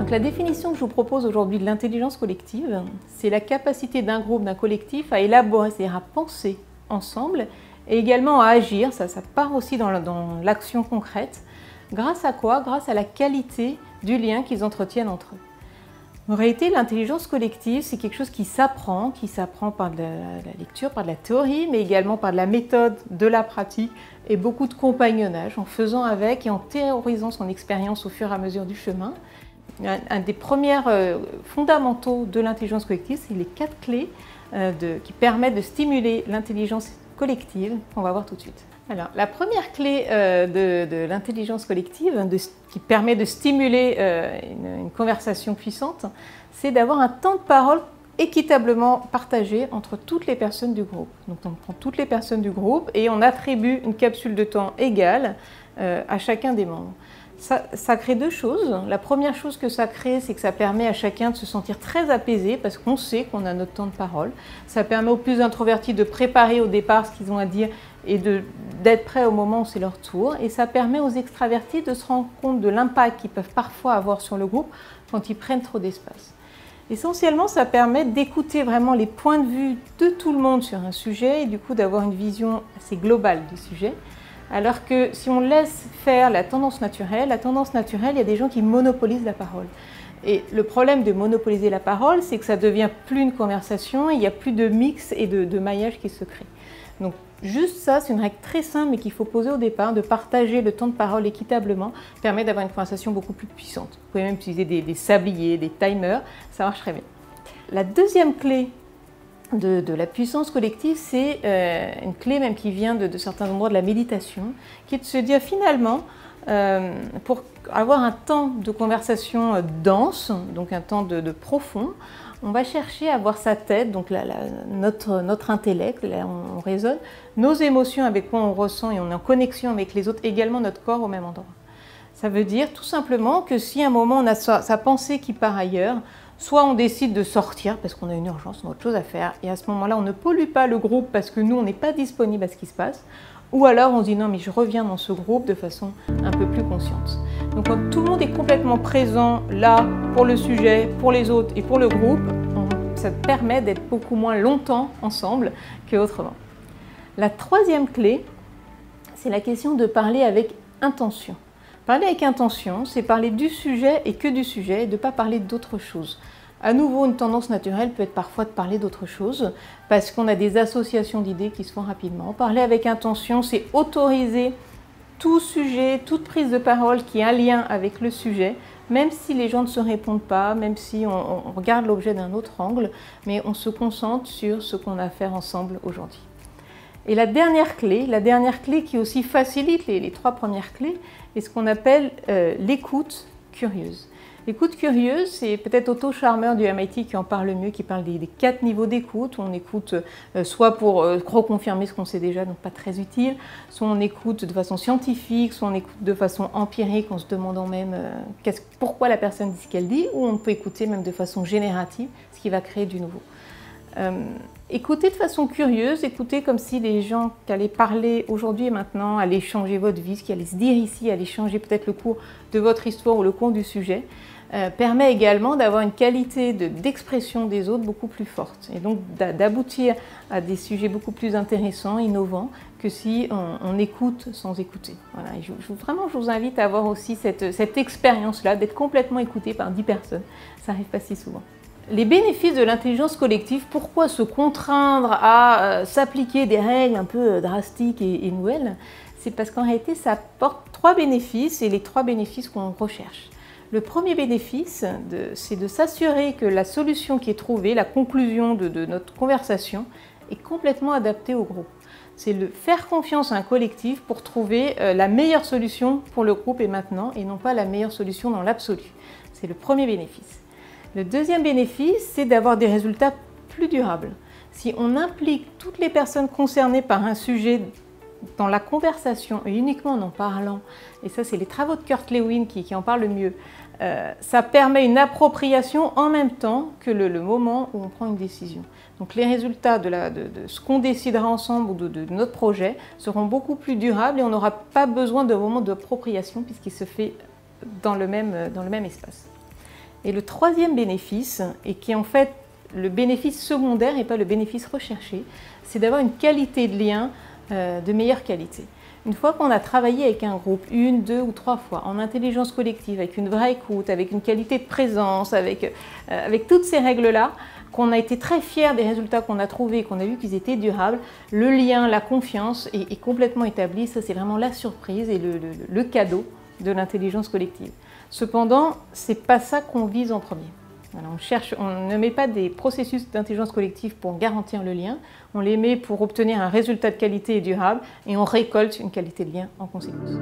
Donc la définition que je vous propose aujourd'hui de l'intelligence collective, c'est la capacité d'un groupe, d'un collectif à élaborer, c'est-à-dire à penser ensemble et également à agir, ça part aussi dans l'action concrète. Grâce à quoi? Grâce à la qualité du lien qu'ils entretiennent entre eux. En réalité, l'intelligence collective, c'est quelque chose qui s'apprend par de la lecture, par de la théorie, mais également par de la méthode, de la pratique et beaucoup de compagnonnage, en faisant avec et en théorisant son expérience au fur et à mesure du chemin. Un des premiers fondamentaux de l'intelligence collective, c'est les 4 clés qui permettent de stimuler l'intelligence collective, qu'on va voir tout de suite. Alors, la première clé de l'intelligence collective, qui permet de stimuler une conversation puissante, c'est d'avoir un temps de parole équitablement partagé entre toutes les personnes du groupe. Donc on prend toutes les personnes du groupe et on attribue une capsule de temps égale à chacun des membres. Ça crée 2 choses. La première chose que ça crée, c'est que ça permet à chacun de se sentir très apaisé parce qu'on sait qu'on a notre temps de parole. Ça permet aux plus introvertis de préparer au départ ce qu'ils ont à dire et d'être prêts au moment où c'est leur tour. Et ça permet aux extravertis de se rendre compte de l'impact qu'ils peuvent parfois avoir sur le groupe quand ils prennent trop d'espace. Essentiellement, ça permet d'écouter vraiment les points de vue de tout le monde sur un sujet et du coup d'avoir une vision assez globale du sujet. Alors que si on laisse faire la tendance naturelle, il y a des gens qui monopolisent la parole. Et le problème de monopoliser la parole, c'est que ça devient plus une conversation, il n'y a plus de mix et de maillage qui se crée. Donc juste ça, c'est une règle très simple mais qu'il faut poser au départ, de partager le temps de parole équitablement, permet d'avoir une conversation beaucoup plus puissante. Vous pouvez même utiliser des sabliers, des timers, ça marche très bien. La deuxième clé de la puissance collective, c'est une clé même qui vient de certains endroits de la méditation, qui est de se dire finalement, pour avoir un temps de conversation dense, donc un temps de profond, on va chercher à voir sa tête, donc notre intellect, là on raisonne, nos émotions avec quoi on ressent et on est en connexion avec les autres, également notre corps au même endroit. Ça veut dire tout simplement que si à un moment on a sa pensée qui part ailleurs, soit on décide de sortir parce qu'on a une urgence, on a autre chose à faire, et à ce moment-là on ne pollue pas le groupe parce que nous on n'est pas disponible à ce qui se passe, ou alors on se dit non mais je reviens dans ce groupe de façon un peu plus consciente. Donc quand tout le monde est complètement présent là pour le sujet, pour les autres et pour le groupe, ça permet d'être beaucoup moins longtemps ensemble qu'autrement. La troisième clé, c'est la question de parler avec intention. Parler avec intention, c'est parler du sujet et que du sujet, et de ne pas parler d'autre chose. À nouveau, une tendance naturelle peut être parfois de parler d'autre chose, parce qu'on a des associations d'idées qui se font rapidement. Parler avec intention, c'est autoriser tout sujet, toute prise de parole qui a un lien avec le sujet, même si les gens ne se répondent pas, même si on regarde l'objet d'un autre angle, mais on se concentre sur ce qu'on a à faire ensemble aujourd'hui. Et la dernière clé qui aussi facilite les 3 premières clés, est ce qu'on appelle l'écoute curieuse. L'écoute curieuse, c'est peut-être Otto Scharmer du MIT qui en parle le mieux, qui parle des 4 niveaux d'écoute, où on écoute soit pour reconfirmer ce qu'on sait déjà, donc pas très utile, soit on écoute de façon scientifique, soit on écoute de façon empirique, en se demandant même pourquoi la personne dit ce qu'elle dit, ou on peut écouter même de façon générative, ce qui va créer du nouveau. Écoutez de façon curieuse, écoutez comme si les gens qui allaient parler aujourd'hui et maintenant allaient changer votre vie, ce qui allait se dire ici, allaient changer peut-être le cours de votre histoire ou le cours du sujet, permet également d'avoir une qualité d'expression des autres beaucoup plus forte et donc d'aboutir à des sujets beaucoup plus intéressants, innovants, que si on écoute sans écouter. Voilà. Et vraiment, je vous invite à avoir aussi cette expérience-là, d'être complètement écouté par 10 personnes. Ça n'arrive pas si souvent. Les bénéfices de l'intelligence collective, pourquoi se contraindre à s'appliquer des règles un peu drastiques et nouvelles? C'est parce qu'en réalité, ça apporte 3 bénéfices et les 3 bénéfices qu'on recherche. Le premier bénéfice, c'est de s'assurer que la solution qui est trouvée, la conclusion de notre conversation, est complètement adaptée au groupe. C'est de faire confiance à un collectif pour trouver la meilleure solution pour le groupe et maintenant, et non pas la meilleure solution dans l'absolu. C'est le premier bénéfice. Le deuxième bénéfice, c'est d'avoir des résultats plus durables. Si on implique toutes les personnes concernées par un sujet dans la conversation et uniquement en parlant, et ça c'est les travaux de Kurt Lewin qui en parlent le mieux, ça permet une appropriation en même temps que le moment où on prend une décision. Donc les résultats de ce qu'on décidera ensemble ou de notre projet seront beaucoup plus durables et on n'aura pas besoin de moment d'appropriation puisqu'il se fait dans le même espace. Et le troisième bénéfice, et qui est en fait le bénéfice secondaire et pas le bénéfice recherché, c'est d'avoir une qualité de lien de meilleure qualité. Une fois qu'on a travaillé avec un groupe, 1, 2 ou 3 fois, en intelligence collective, avec une vraie écoute, avec une qualité de présence, avec toutes ces règles-là, qu'on a été très fiers des résultats qu'on a trouvés, qu'on a vu qu'ils étaient durables, le lien, la confiance est complètement établi. Ça, c'est vraiment la surprise et le cadeau de l'intelligence collective. Cependant, ce n'est pas ça qu'on vise en premier. Alors on ne met pas des processus d'intelligence collective pour garantir le lien, on les met pour obtenir un résultat de qualité et durable et on récolte une qualité de lien en conséquence.